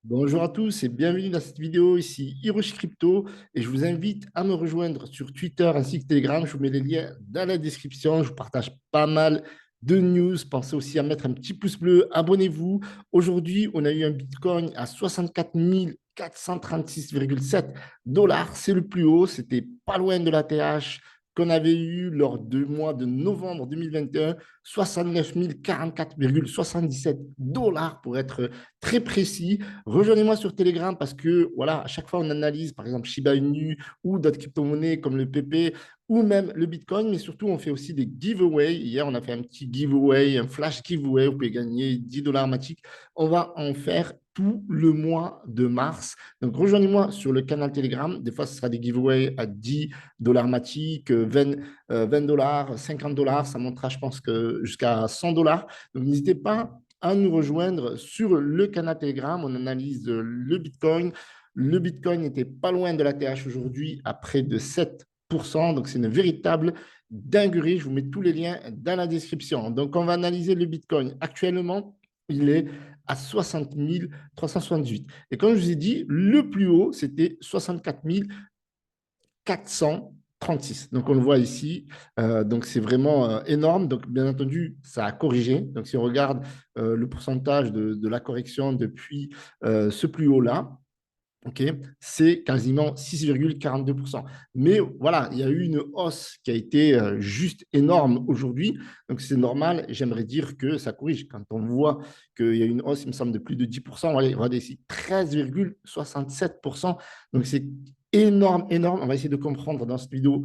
Bonjour à tous et bienvenue dans cette vidéo. Ici Hiroshi Crypto et je vous invite à me rejoindre sur Twitter ainsi que Telegram. Je vous mets les liens dans la description. Je vous partage pas mal de news. Pensez aussi à mettre un petit pouce bleu. Abonnez-vous. Aujourd'hui, on a eu un Bitcoin à 64 436,7 dollars. C'est le plus haut. C'était pas loin de la TH qu'on avait eu lors du mois de novembre 2021, 69 044,77 dollars pour être très précis. Rejoignez-moi sur Telegram parce que, voilà, à chaque fois, on analyse, par exemple, Shiba Inu ou d'autres crypto-monnaies comme le PP ou même le Bitcoin, mais surtout, on fait aussi des giveaways. Hier, on a fait un petit giveaway, un flash giveaway. Vous pouvez gagner 10 dollars Matic. On va en faire tout le mois de mars. Donc, rejoignez-moi sur le canal Telegram. Des fois, ce sera des giveaways à 10 dollars Matic, 20 dollars, 50 dollars. Ça montera, je pense, que jusqu'à 100 dollars. Donc, n'hésitez pas à nous rejoindre sur le canal Telegram. On analyse le Bitcoin. Le Bitcoin n'était pas loin de la TH aujourd'hui à près de 7%. Donc, c'est une véritable dinguerie. Je vous mets tous les liens dans la description. Donc, on va analyser le Bitcoin. Actuellement, il est à 60 378. Et comme je vous ai dit, le plus haut, c'était 64 436. Donc, on le voit ici. Donc, c'est vraiment énorme. Donc, bien entendu, ça a corrigé. Donc, si on regarde le pourcentage de la correction depuis ce plus haut-là, ok, c'est quasiment 6,42%. Mais voilà, il y a eu une hausse qui a été juste énorme aujourd'hui. Donc, c'est normal. J'aimerais dire que ça corrige. Quand on voit qu'il y a une hausse, il me semble, de plus de 10%, regardez ici, 13,67%. Donc, c'est énorme, énorme. On va essayer de comprendre dans cette vidéo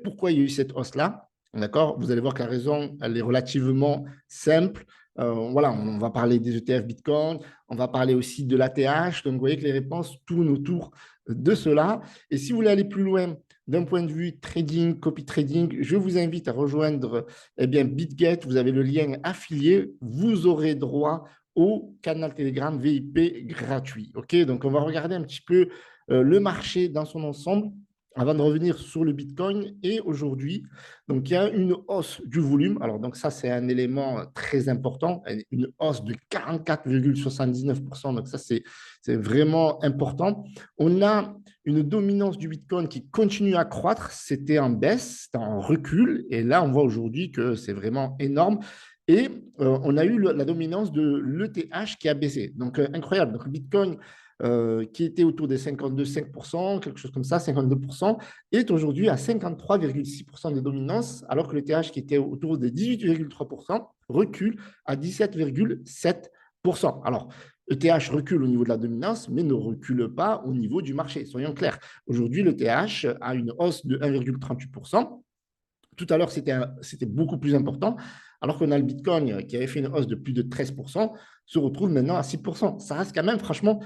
pourquoi il y a eu cette hausse-là. D'accord? Vous allez voir que la raison, elle est relativement simple. Voilà, on va parler des ETF Bitcoin, on va parler aussi de l'ATH. Donc, vous voyez que les réponses tournent autour de cela. Et si vous voulez aller plus loin d'un point de vue trading, copy trading, je vous invite à rejoindre BitGet. Vous avez le lien affilié. Vous aurez droit au canal Telegram VIP gratuit. OK? Donc, on va regarder un petit peu le marché dans son ensemble avant de revenir sur le Bitcoin. Et aujourd'hui, donc il y a une hausse du volume. Alors, donc ça, c'est un élément très important, une hausse de 44,79%. Donc ça, c'est vraiment important. On a une dominance du Bitcoin qui continue à croître. C'était en baisse, c'était en recul. Et là, on voit aujourd'hui que c'est vraiment énorme. Et on a eu la dominance de l'ETH qui a baissé. Donc, incroyable. Donc, le Bitcoin qui était autour des 52,5%, quelque chose comme ça, 52%, est aujourd'hui à 53,6% de dominance, alors que le TH qui était autour des 18,3% recule à 17,7%. Alors, le TH recule au niveau de la dominance, mais ne recule pas au niveau du marché. Soyons clairs. Aujourd'hui, le TH a une hausse de 1,38%. Tout à l'heure, c'était beaucoup plus important, alors qu'on a le Bitcoin qui avait fait une hausse de plus de 13%, se retrouve maintenant à 6%. Ça reste quand même, franchement,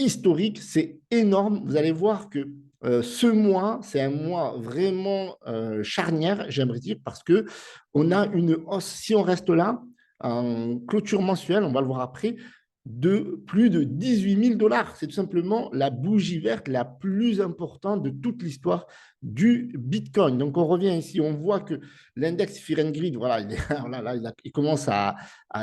historique, c'est énorme. Vous allez voir que ce mois, c'est un mois vraiment charnière, j'aimerais dire, parce que on a une hausse, si on reste là, en clôture mensuelle, on va le voir après, de plus de 18 000 dollars. C'est tout simplement la bougie verte la plus importante de toute l'histoire du Bitcoin. Donc, on revient ici, on voit que l'index Fear and Greed, voilà, il commence à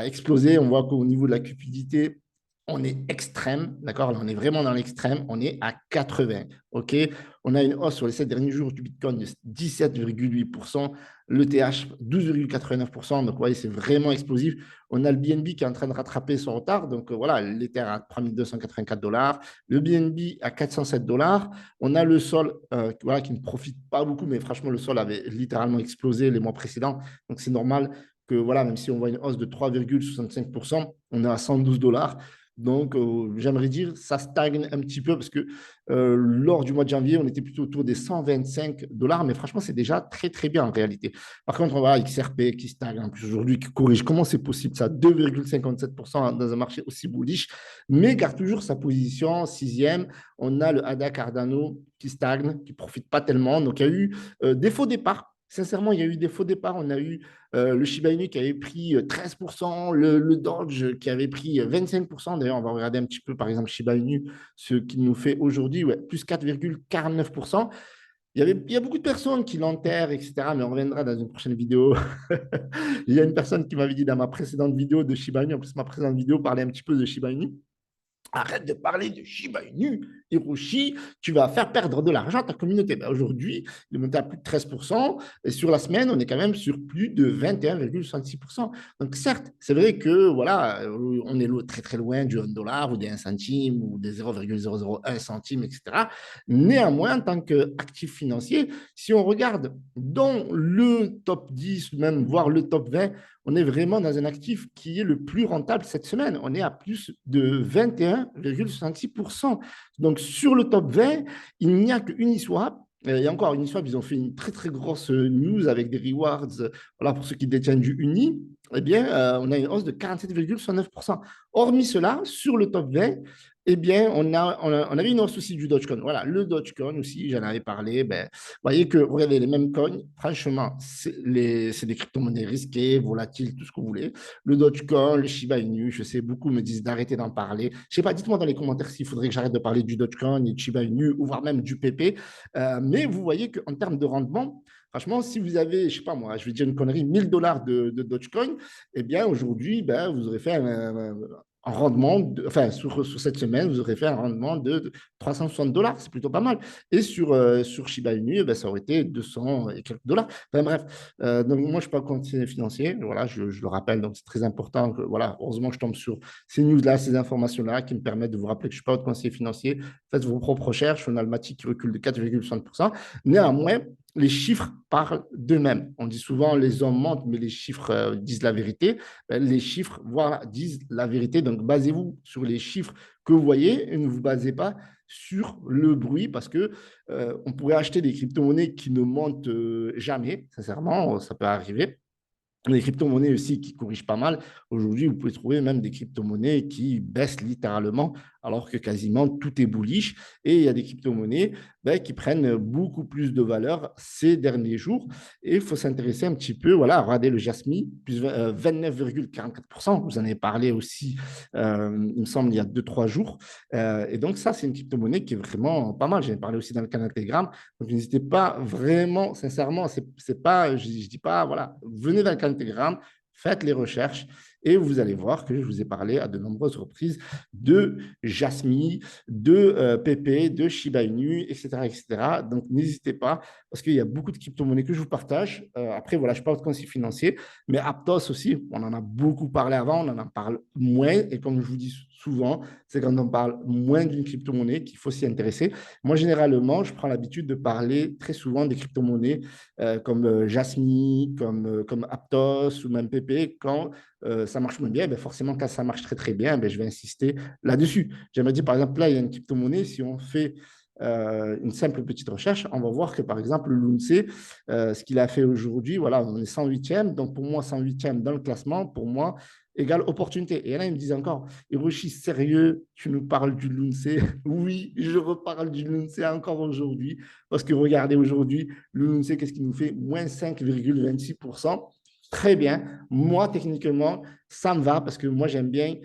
exploser. On voit qu'au niveau de la cupidité, on est extrême, d'accord? Là, on est vraiment dans l'extrême, on est à 80, ok? On a une hausse sur les 7 derniers jours du Bitcoin de 17,8%, l'ETH 12,89%, donc vous voyez, c'est vraiment explosif. On a le BNB qui est en train de rattraper son retard, donc voilà, l'Ether à 3284 dollars, le BNB à 407 dollars. On a le sol voilà, qui ne profite pas beaucoup, mais franchement, le sol avait littéralement explosé les mois précédents, donc c'est normal que voilà, même si on voit une hausse de 3,65%, on est à 112 dollars. Donc, j'aimerais dire, ça stagne un petit peu parce que lors du mois de janvier, on était plutôt autour des 125 dollars, mais franchement, c'est déjà très, très bien en réalité. Par contre, on voit XRP qui stagne en plus aujourd'hui, qui corrige. Comment c'est possible ça? 2,57% dans un marché aussi bullish, mais garde toujours sa position sixième. On a le ADA Cardano qui stagne, qui ne profite pas tellement. Donc, il y a eu des faux départs. Sincèrement, il y a eu des faux départs. On a eu le Shiba Inu qui avait pris 13%, le Doge qui avait pris 25%. D'ailleurs, on va regarder un petit peu, par exemple, Shiba Inu, ce qu'il nous fait aujourd'hui, ouais, plus 4,49%. Il y a beaucoup de personnes qui l'enterrent, etc. Mais on reviendra dans une prochaine vidéo. Il y a une personne qui m'avait dit dans ma précédente vidéo de Shiba Inu, en plus, ma précédente vidéo parlait un petit peu de Shiba Inu. Arrête de parler de Shiba Inu, Hiroshi, tu vas faire perdre de l'argent à ta communauté. Ben aujourd'hui, il est monté à plus de 13%, et sur la semaine, on est quand même sur plus de 21,66%. Donc certes, c'est vrai que voilà, on est très très loin du 1 dollar ou des 1 centime ou des 0,001 centime, etc. Néanmoins, en tant qu'actif financier, si on regarde dans le top 10, même voire le top 20, on est vraiment dans un actif qui est le plus rentable cette semaine. On est à plus de 21,66%. Donc, sur le top 20, il n'y a que Uniswap. Et encore, Uniswap, ils ont fait une très, très grosse news avec des rewards. Voilà, pour ceux qui détiennent du Uni, eh bien, on a une hausse de 47,69%. Hormis cela, sur le top 20, eh bien, on avait une hausse aussi du Dogecoin. Voilà, le Dogecoin aussi, j'en avais parlé. Ben, vous voyez que, regardez, les mêmes coins, franchement, c'est des crypto-monnaies risquées, volatiles, tout ce que vous voulez. Le Dogecoin, le Shiba Inu, je sais, beaucoup me disent d'arrêter d'en parler. Je sais pas, dites-moi dans les commentaires s'il faudrait que j'arrête de parler du Dogecoin et du Shiba Inu, ou voire même du PP. Mais vous voyez qu'en termes de rendement, franchement, si vous avez, je sais pas moi, je vais dire une connerie, 1000 $ de Dogecoin, eh bien aujourd'hui, ben, vous aurez fait un rendement, enfin sur cette semaine, vous aurez fait un rendement de 360 $. C'est plutôt pas mal. Et sur Shiba Inu, eh ben, ça aurait été 200 et quelques dollars. Enfin bref, donc moi je ne suis pas conseiller financier, voilà, je le rappelle, donc c'est très important que, voilà, heureusement que je tombe sur ces news-là, ces informations-là qui me permettent de vous rappeler que je ne suis pas votre conseiller financier. Faites vos propres recherches. On a le Matic qui recule de 4,60%. Néanmoins, les chiffres parlent d'eux-mêmes. On dit souvent les hommes mentent, mais les chiffres disent la vérité. Les chiffres, voilà, disent la vérité. Donc, basez-vous sur les chiffres que vous voyez et ne vous basez pas sur le bruit parce que on pourrait acheter des crypto-monnaies qui ne montent jamais. Sincèrement, ça peut arriver. Les crypto-monnaies aussi qui corrigent pas mal. Aujourd'hui, vous pouvez trouver même des crypto-monnaies qui baissent littéralement, alors que quasiment tout est bullish. Et il y a des crypto-monnaies qui prennent beaucoup plus de valeur ces derniers jours. Et il faut s'intéresser un petit peu, voilà, regardez le Jasmy, plus 29,44%. Vous en avez parlé aussi, il me semble, il y a 2-3 jours. Et donc, ça, c'est une crypto-monnaie qui est vraiment pas mal. J'en ai parlé aussi dans le canal Telegram. Donc, n'hésitez pas vraiment, sincèrement, c'est pas, je dis pas, voilà, venez dans le canal Telegram, faites les recherches et vous allez voir que je vous ai parlé à de nombreuses reprises de Jasmy, de PP, de Shiba Inu, etc., etc. Donc, n'hésitez pas parce qu'il y a beaucoup de crypto-monnaies que je vous partage. Après, voilà, je parle de conseil financier, mais Aptos aussi, on en a beaucoup parlé avant, on en parle moins. Et comme je vous dis souvent, c'est quand on parle moins d'une crypto-monnaie qu'il faut s'y intéresser. Moi, généralement, je prends l'habitude de parler très souvent des crypto-monnaies comme Jasmy, comme Aptos ou même PP. Quand ça marche moins bien, ben forcément, quand ça marche très, très bien, ben je vais insister là-dessus. J'aimerais dire, par exemple, là, il y a une crypto-monnaie, si on fait une simple petite recherche, on va voir que, par exemple, le Lunce, ce qu'il a fait aujourd'hui, voilà, on est 108e. Donc, pour moi, 108e dans le classement, pour moi, égale opportunité. Et là, ils me disent encore, Hiroshi, sérieux, tu nous parles du Lunce? Oui, je reparle du Lunce encore aujourd'hui. Parce que regardez, aujourd'hui, le Lunce, qu'est-ce qu'il nous fait? Moins 5,26%. Très bien. Moi, techniquement, ça me va parce que moi, j'aimerais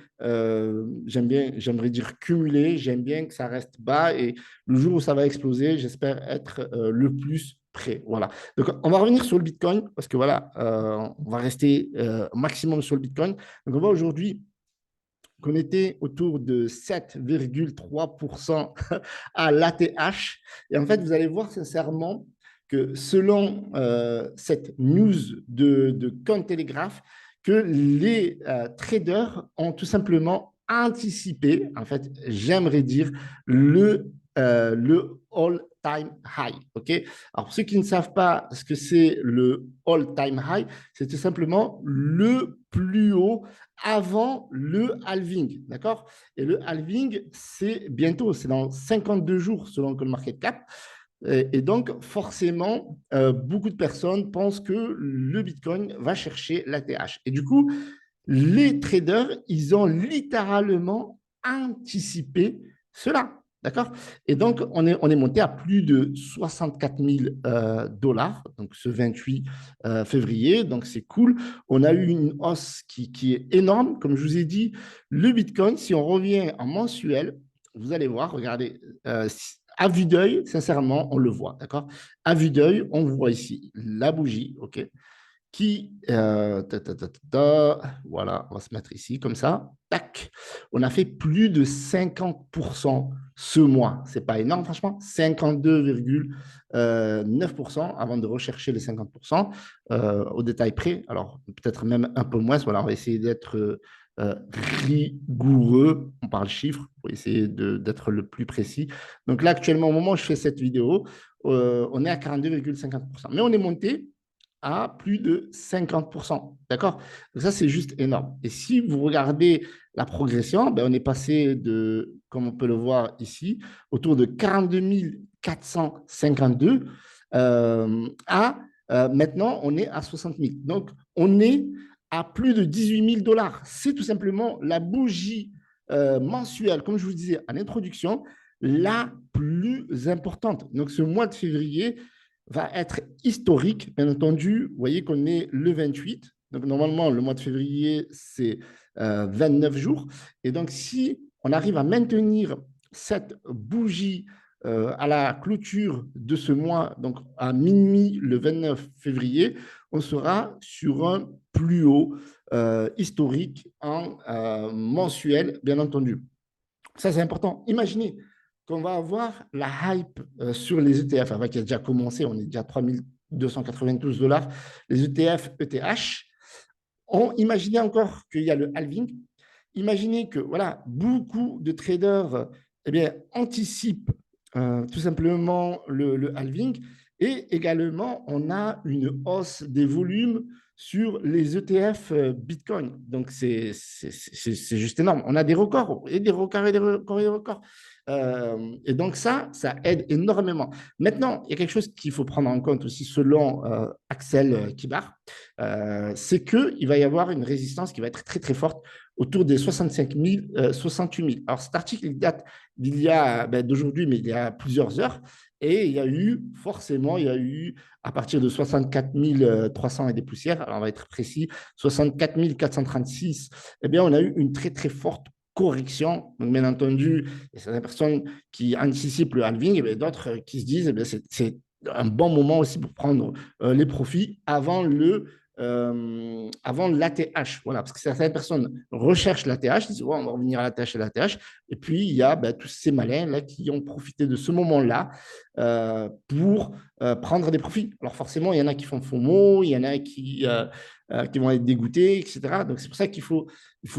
dire cumuler. J'aime bien que ça reste bas et le jour où ça va exploser, j'espère être le plus prêt. Voilà. Donc, on va revenir sur le Bitcoin parce que voilà, on va rester maximum sur le Bitcoin. Donc, on voit aujourd'hui qu'on était autour de 7,3% à l'ATH. Et en fait, vous allez voir sincèrement que selon cette news de Cointelegraph, que les traders ont tout simplement anticipé, en fait, j'aimerais dire, le all-time high. Okay. Alors, pour ceux qui ne savent pas ce que c'est le all-time high, c'est tout simplement le plus haut avant le halving. D'accord. Et le halving, c'est bientôt, c'est dans 52 jours selon le market cap. Et donc, forcément, beaucoup de personnes pensent que le Bitcoin va chercher l'ATH. Et du coup, les traders, ils ont littéralement anticipé cela. D'accord. Et donc, on est monté à plus de 64 000 $, donc ce 28 février. Donc, c'est cool. On a eu une hausse qui est énorme. Comme je vous ai dit, le Bitcoin, si on revient en mensuel, vous allez voir, regardez, à vue d'œil, sincèrement, on le voit. D'accord. À vue d'œil, on voit ici la bougie. OK. qui, voilà, on va se mettre ici comme ça, tac, on a fait plus de 50% ce mois. C'est pas énorme, franchement, 52,9% avant de rechercher les 50% au détail près. Alors, peut-être même un peu moins. Voilà, on va essayer d'être rigoureux. On parle chiffres pour essayer d'être le plus précis. Donc là, actuellement, au moment où je fais cette vidéo, on est à 42,50%. Mais on est monté à plus de 50%. D'accord? Donc ça, c'est juste énorme. Et si vous regardez la progression, ben, on est passé de, comme on peut le voir ici, autour de 42 452 à maintenant, on est à 60 000. Donc, on est à plus de 18 000 dollars. C'est tout simplement la bougie mensuelle, comme je vous disais en introduction, la plus importante. Donc, ce mois de février, va être historique. Bien entendu, vous voyez qu'on est le 28. Donc, normalement, le mois de février, c'est 29 jours. Et donc, si on arrive à maintenir cette bougie à la clôture de ce mois, donc à minuit le 29 février, on sera sur un plus haut historique en mensuel, bien entendu. Ça, c'est important. Imaginez qu'on va avoir la hype sur les ETF, qui a déjà commencé, on est déjà à 3292 dollars, les ETF ETH. Imaginez encore qu'il y a le halving. Imaginez que voilà, beaucoup de traders eh bien, anticipent tout simplement le halving et également on a une hausse des volumes sur les ETF Bitcoin. Donc, c'est juste énorme. On a des records et des records et des records et des records. Et donc, ça aide énormément. Maintenant, il y a quelque chose qu'il faut prendre en compte aussi selon Axel Kibar, c'est qu'il va y avoir une résistance qui va être très, très forte autour des 65 000, 68 000. Alors, cet article il date d'aujourd'hui, mais il y a plusieurs heures. Et il y a eu, forcément, il y a eu à partir de 64 300 et des poussières, alors on va être précis, 64 436, eh bien, on a eu une très, très forte correction. Donc, bien entendu, il y a certaines personnes qui anticipent le halving et d'autres qui se disent que c'est un bon moment aussi pour prendre les profits avant l'ATH. Voilà, parce que certaines personnes recherchent l'ATH, disent oh, on va revenir à l'ATH et l'ATH. Et puis, il y a tous ces malins là, qui ont profité de ce moment-là pour prendre des profits. Alors, forcément, il y en a qui font FOMO, il y en a qui vont être dégoûtés, etc. Donc, c'est pour ça qu'il faut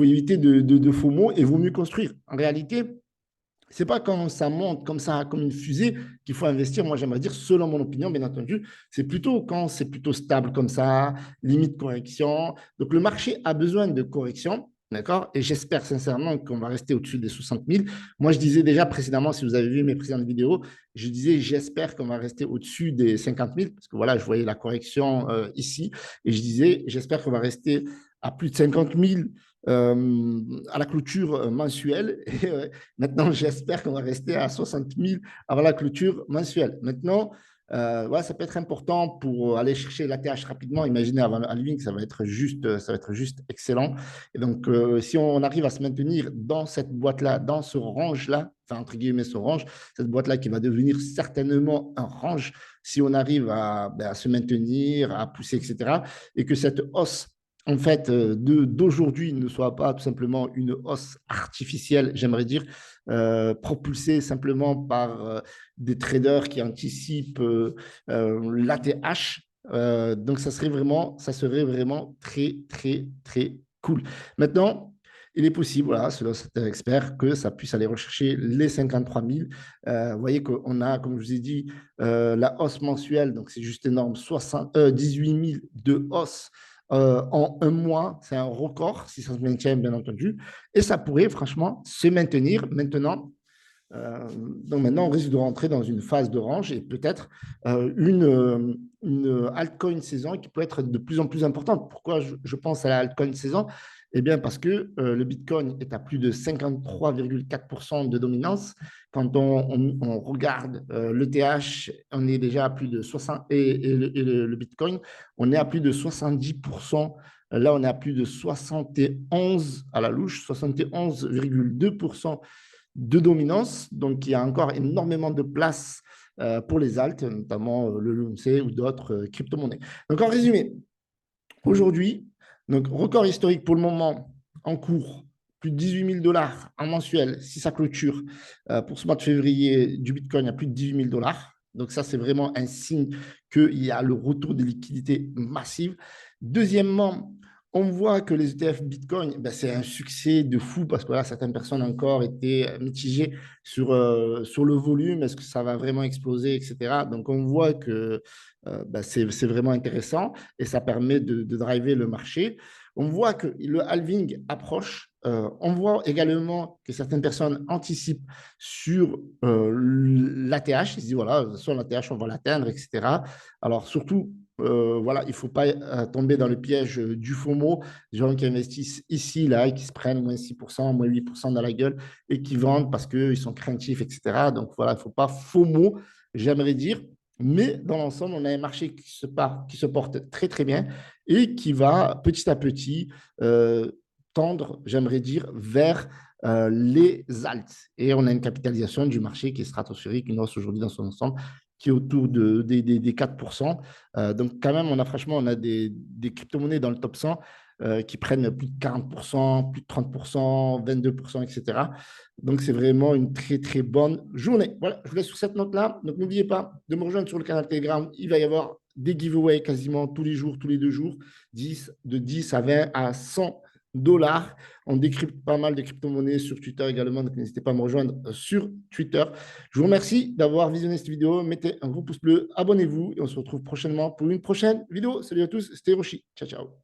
éviter de FOMO et vaut mieux construire. En réalité, c'est pas quand ça monte comme ça, comme une fusée, qu'il faut investir. Moi, j'aimerais dire, selon mon opinion, bien entendu, c'est plutôt quand c'est plutôt stable comme ça, limite correction. Donc, le marché a besoin de correction, d'accord? Et j'espère sincèrement qu'on va rester au-dessus des 60 000. Moi, je disais déjà précédemment, si vous avez vu mes précédentes vidéos, je disais, j'espère qu'on va rester au-dessus des 50 000, parce que voilà, je voyais la correction ici, et je disais, j'espère qu'on va rester à plus de 50 000 à la clôture mensuelle. Et maintenant, j'espère qu'on va rester à 60 000 avant la clôture mensuelle. Maintenant, ouais, ça peut être important pour aller chercher l'ATH rapidement. Imaginez avant le halving, ça va être juste excellent. Et donc, si on arrive à se maintenir dans cette boîte-là, dans ce range-là, enfin, entre guillemets, ce range, cette boîte-là qui va devenir certainement un range, si on arrive à se maintenir, à pousser, etc., et que cette hausse en fait, d'aujourd'hui ne soit pas tout simplement une hausse artificielle, j'aimerais dire, propulsée simplement par des traders qui anticipent l'ATH. Donc, ça serait vraiment très, très, très cool. Maintenant, il est possible, voilà, selon certains experts, que ça puisse aller rechercher les 53 000. Vous voyez qu'on a, comme je vous ai dit, la hausse mensuelle, donc c'est juste énorme, 18 000 de hausse en un mois. C'est un record, si ça se maintient, bien entendu. Et ça pourrait, franchement, se maintenir maintenant. Donc maintenant, on risque de rentrer dans une phase de range et peut-être une altcoin saison qui peut être de plus en plus importante. Pourquoi je pense à la altcoin saison? Eh bien, parce que le Bitcoin est à plus de 53,4% de dominance. Quand on regarde l'ETH, on est déjà à plus de 60, le Bitcoin, on est à plus de 70%. Là, on est à plus de 71 à la louche, 71,2% de dominance. Donc, il y a encore énormément de place pour les alts, notamment le LUNC ou d'autres crypto-monnaies. Donc, en résumé, Aujourd'hui, donc record historique pour le moment en cours, plus de 18 000 $ en mensuel si ça clôture pour ce mois de février du Bitcoin à plus de 18 000 $. Donc ça, c'est vraiment un signe qu'il y a le retour des liquidités massives. Deuxièmement, on voit que les ETF Bitcoin, ben, c'est un succès de fou parce que là, certaines personnes encore étaient mitigées sur le volume, est-ce que ça va vraiment exploser, etc. Donc on voit que ben, c'est vraiment intéressant et ça permet de driver le marché. On voit que le halving approche. On voit également que certaines personnes anticipent sur l'ATH. Ils se disent, voilà, sur l'ATH, on va l'atteindre, etc. Alors, surtout, voilà, il ne faut pas tomber dans le piège du FOMO, des gens qui investissent ici, là, et qui se prennent moins 6%, moins 8% dans la gueule et qui vendent parce qu'ils sont craintifs, etc. Donc, voilà, il ne faut pas FOMO, j'aimerais dire. Mais dans l'ensemble, on a un marché qui se porte très, très bien et qui va petit à petit tendre, j'aimerais dire, vers les alts. Et on a une capitalisation du marché qui est stratosphérique, une hausse aujourd'hui dans son ensemble qui est autour des 4%. Donc, quand même, franchement, on a des crypto-monnaies dans le top 100 qui prennent plus de 40%, plus de 30%, 22%, etc. Donc, c'est vraiment une très, très bonne journée. Voilà, je vous laisse sur cette note-là. Donc, n'oubliez pas de me rejoindre sur le canal Telegram. Il va y avoir des giveaways quasiment tous les jours, tous les 2 jours, de 10 à 20 à 100 $. On décrypte pas mal de crypto-monnaies sur Twitter également, donc n'hésitez pas à me rejoindre sur Twitter. Je vous remercie d'avoir visionné cette vidéo. Mettez un gros pouce bleu, abonnez-vous et on se retrouve prochainement pour une prochaine vidéo. Salut à tous, c'était Hiroshi. Ciao, ciao.